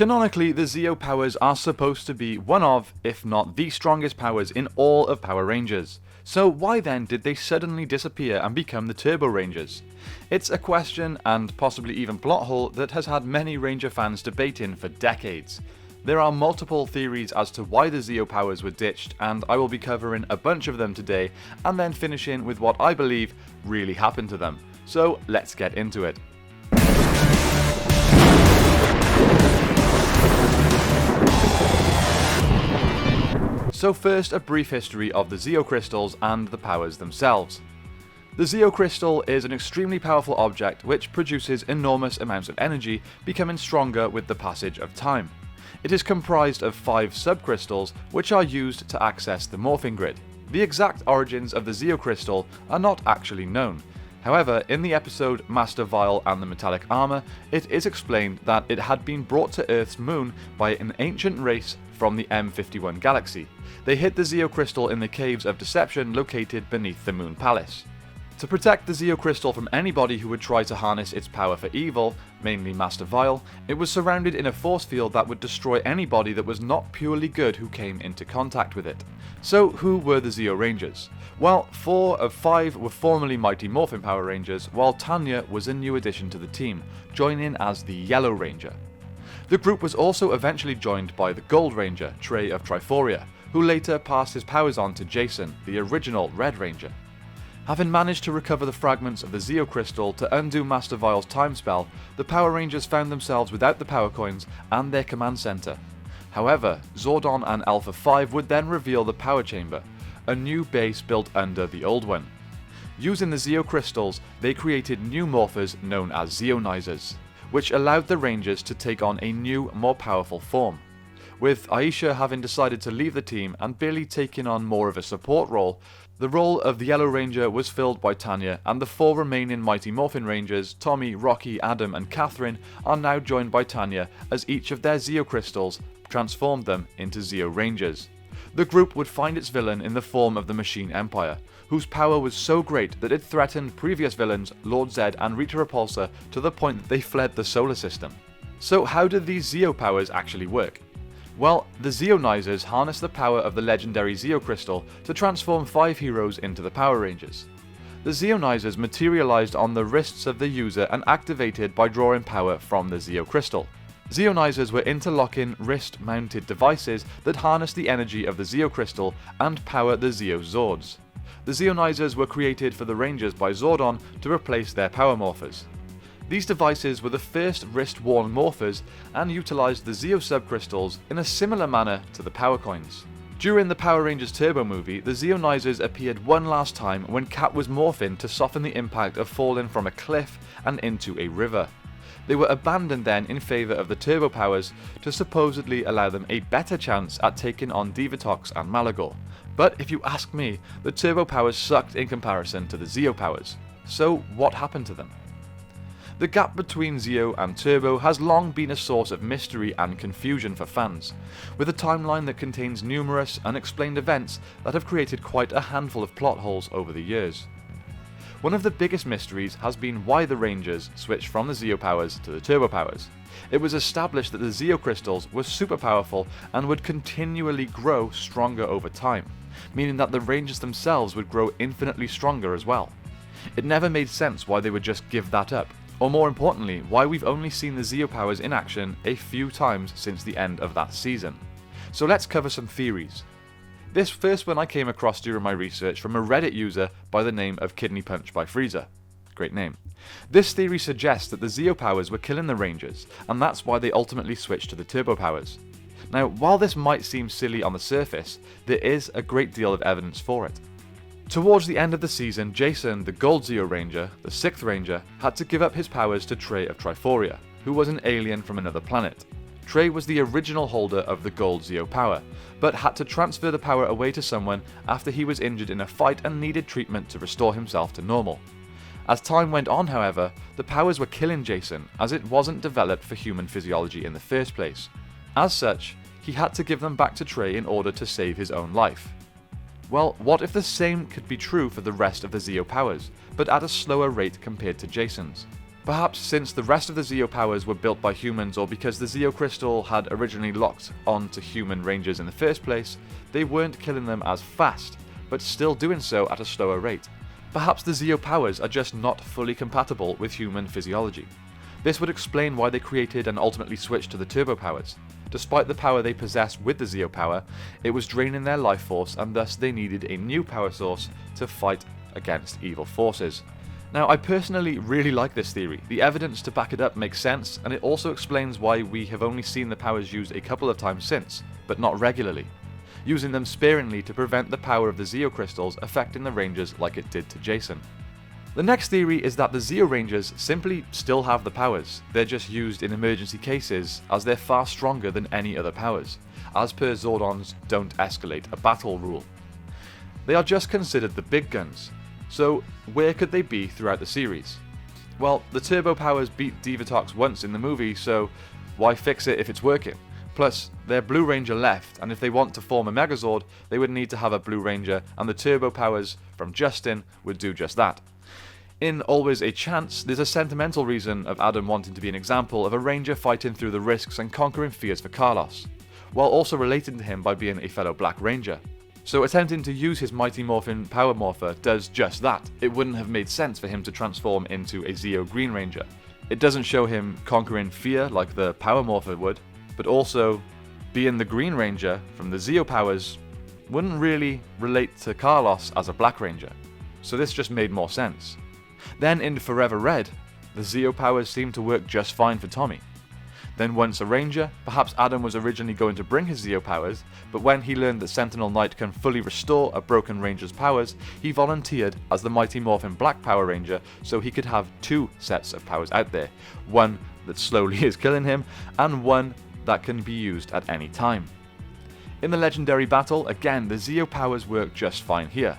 Canonically, the Zeo Powers are supposed to be one of, if not the strongest powers in all of Power Rangers. So why then did they suddenly disappear and become the Turbo Rangers? It's a question, and possibly even plot hole, that has had many Ranger fans debating for decades. There are multiple theories as to why the Zeo Powers were ditched, and I will be covering a bunch of them today, and then finishing with what I believe really happened to them. So let's get into it. So first, a brief history of the Zeo Crystals and the powers themselves. The Zeo Crystal is an extremely powerful object which produces enormous amounts of energy, becoming stronger with the passage of time. It is comprised of 5 subcrystals which are used to access the morphing grid. The exact origins of the Zeo Crystal are not actually known. However, in the episode Master Vial and the Metallic Armor, it is explained that it had been brought to Earth's moon by an ancient race from the M51 galaxy. They hid the Zeo Crystal in the Caves of Deception located beneath the Moon Palace. To protect the Zeo Crystal from anybody who would try to harness its power for evil, mainly Master Vial, it was surrounded in a force field that would destroy anybody that was not purely good who came into contact with it. So who were the Zeo Rangers? Well, 4 of 5 were formerly Mighty Morphin Power Rangers, while Tanya was a new addition to the team, joining as the Yellow Ranger. The group was also eventually joined by the Gold Ranger, Trey of Triforia, who later passed his powers on to Jason, the original Red Ranger. Having managed to recover the fragments of the Zeo Crystal to undo Master Vial's time spell, the Power Rangers found themselves without the power coins and their command center. However, Zordon and Alpha 5 would then reveal the power chamber, a new base built under the old one. Using the Zeo Crystals, they created new morphers known as Zeonizers, which allowed the Rangers to take on a new, more powerful form. With Aisha having decided to leave the team and Billy taking on more of a support role, the role of the Yellow Ranger was filled by Tanya, and the 4 remaining Mighty Morphin Rangers, Tommy, Rocky, Adam and Catherine, are now joined by Tanya as each of their Zeo Crystals transformed them into Zeo Rangers. The group would find its villain in the form of the Machine Empire, whose power was so great that it threatened previous villains Lord Zed and Rita Repulsa to the point that they fled the solar system. So how did these Zeo powers actually work? Well, the Zeonizers harness the power of the legendary Zeo Crystal to transform 5 heroes into the Power Rangers. The Zeonizers materialized on the wrists of the user and activated by drawing power from the Zeo Crystal. Zeonizers were interlocking wrist-mounted devices that harness the energy of the Zeo Crystal and power the Zeo Zords. The Zeonizers were created for the Rangers by Zordon to replace their power morphers. These devices were the first wrist-worn morphers and utilized the Zeo subcrystals in a similar manner to the power coins. During the Power Rangers Turbo movie, the Zeonizers appeared one last time when Kat was morphing to soften the impact of falling from a cliff and into a river. They were abandoned then in favour of the Turbo powers to supposedly allow them a better chance at taking on Divatox and Malagor. But if you ask me, the Turbo powers sucked in comparison to the Zeo powers. So what happened to them? The gap between Zeo and Turbo has long been a source of mystery and confusion for fans, with a timeline that contains numerous unexplained events that have created quite a handful of plot holes over the years. One of the biggest mysteries has been why the Rangers switched from the Zeo powers to the Turbo powers. It was established that the Zeo Crystals were super powerful and would continually grow stronger over time, meaning that the Rangers themselves would grow infinitely stronger as well. It never made sense why they would just give that up, or more importantly, why we've only seen the Zeo powers in action a few times since the end of that season. So let's cover some theories. This first one I came across during my research from a Reddit user by the name of Kidney Punch by Frieza. Great name. This theory suggests that the Zeo powers were killing the Rangers, and that's why they ultimately switched to the Turbo powers. Now, while this might seem silly on the surface, there is a great deal of evidence for it. Towards the end of the season, Jason, the Gold Zeo Ranger, the 6th Ranger, had to give up his powers to Trey of Triforia, who was an alien from another planet. Trey was the original holder of the Gold Zeo power, but had to transfer the power away to someone after he was injured in a fight and needed treatment to restore himself to normal. As time went on, however, the powers were killing Jason, as it wasn't developed for human physiology in the first place. As such, he had to give them back to Trey in order to save his own life. Well, what if the same could be true for the rest of the Zeo powers, but at a slower rate compared to Jason's? Perhaps since the rest of the Zeo Powers were built by humans, or because the Zeo Crystal had originally locked onto human rangers in the first place, they weren't killing them as fast, but still doing so at a slower rate. Perhaps the Zeo Powers are just not fully compatible with human physiology. This would explain why they created and ultimately switched to the Turbo Powers. Despite the power they possessed with the Zeo Power, it was draining their life force, and thus they needed a new power source to fight against evil forces. Now, I personally really like this theory. The evidence to back it up makes sense, and it also explains why we have only seen the powers used a couple of times since, but not regularly, using them sparingly to prevent the power of the Zeo Crystals affecting the Rangers like it did to Jason. The next theory is that the Zeo Rangers simply still have the powers, they're just used in emergency cases as they're far stronger than any other powers, as per Zordon's don't escalate a battle rule. They are just considered the big guns. So, where could they be throughout the series? Well, the Turbo Powers beat Divatox once in the movie, so why fix it if it's working? Plus, they're Blue Ranger left, and if they want to form a Megazord, they would need to have a Blue Ranger, and the Turbo Powers from Justin would do just that. In Always a Chance, there's a sentimental reason of Adam wanting to be an example of a Ranger fighting through the risks and conquering fears for Carlos, while also relating to him by being a fellow Black Ranger. So attempting to use his Mighty Morphin Power Morpher does just that. It wouldn't have made sense for him to transform into a Zeo Green Ranger. It doesn't show him conquering fear like the Power Morpher would, but also being the Green Ranger from the Zeo Powers wouldn't really relate to Carlos as a Black Ranger. So this just made more sense. Then in Forever Red, the Zeo Powers seemed to work just fine for Tommy. Then once a Ranger, perhaps Adam was originally going to bring his Zeo Powers, but when he learned that Sentinel Knight can fully restore a broken Ranger's powers, he volunteered as the Mighty Morphin Black Power Ranger so he could have two sets of powers out there, one that slowly is killing him, and one that can be used at any time. In the Legendary Battle, again, the Zeo Powers work just fine here.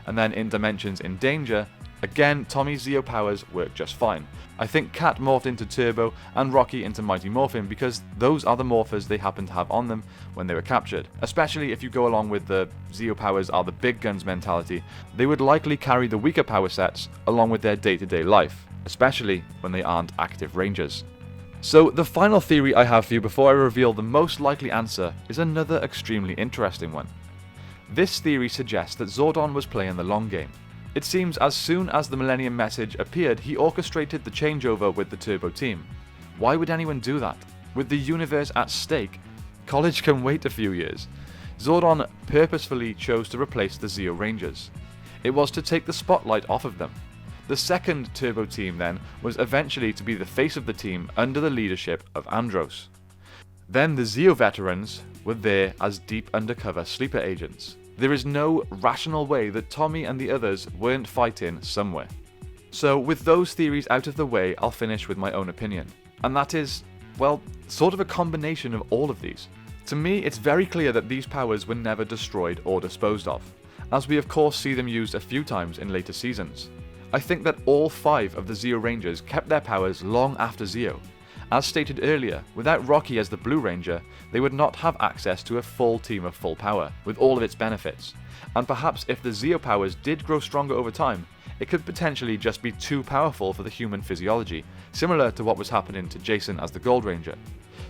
And then in Dimensions in Danger, again, Tommy's Zeo Powers work just fine. I think Cat morphed into Turbo and Rocky into Mighty Morphin because those are the morphers they happen to have on them when they were captured. Especially if you go along with the Zeo Powers are the big guns mentality, they would likely carry the weaker power sets along with their day-to-day life, especially when they aren't active Rangers. So the final theory I have for you before I reveal the most likely answer is another extremely interesting one. This theory suggests that Zordon was playing the long game. It seems as soon as the Millennium Message appeared, he orchestrated the changeover with the Turbo team. Why would anyone do that? With the universe at stake, college can wait a few years. Zordon purposefully chose to replace the Zeo Rangers. It was to take the spotlight off of them. The second Turbo team then was eventually to be the face of the team under the leadership of Andros. Then the Zeo veterans were there as deep undercover sleeper agents. There is no rational way that Tommy and the others weren't fighting somewhere. So with those theories out of the way, I'll finish with my own opinion. And that is, well, sort of a combination of all of these. To me, it's very clear that these powers were never destroyed or disposed of, as we of course see them used a few times in later seasons. I think that all 5 of the Zeo Rangers kept their powers long after Zeo. As stated earlier, without Rocky as the Blue Ranger, they would not have access to a full team of full power, with all of its benefits. And perhaps if the Zeo powers did grow stronger over time, it could potentially just be too powerful for the human physiology, similar to what was happening to Jason as the Gold Ranger.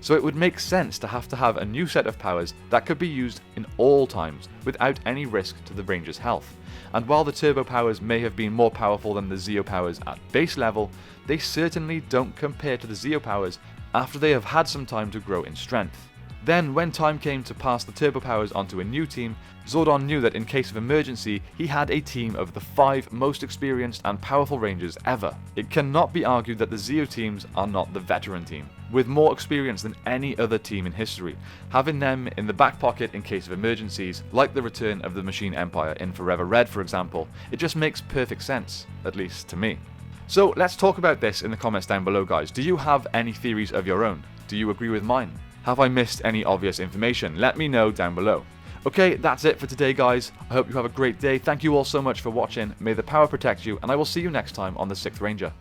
So it would make sense to have a new set of powers that could be used in all times, without any risk to the Ranger's health. And while the Turbo powers may have been more powerful than the Zeo powers at base level, they certainly don't compare to the Zeo powers after they have had some time to grow in strength. Then, when time came to pass the Turbo powers onto a new team, Zordon knew that in case of emergency, he had a team of the 5 most experienced and powerful Rangers ever. It cannot be argued that the Zeo teams are not the veteran team, with more experience than any other team in history, having them in the back pocket in case of emergencies, like the return of the Machine Empire in Forever Red for example. It just makes perfect sense, at least to me. So let's talk about this in the comments down below, guys. Do you have any theories of your own? Do you agree with mine? Have I missed any obvious information? Let me know down below. Okay, that's it for today, guys. I hope you have a great day. Thank you all so much for watching. May the power protect you, and I will see you next time on the 6th Ranger.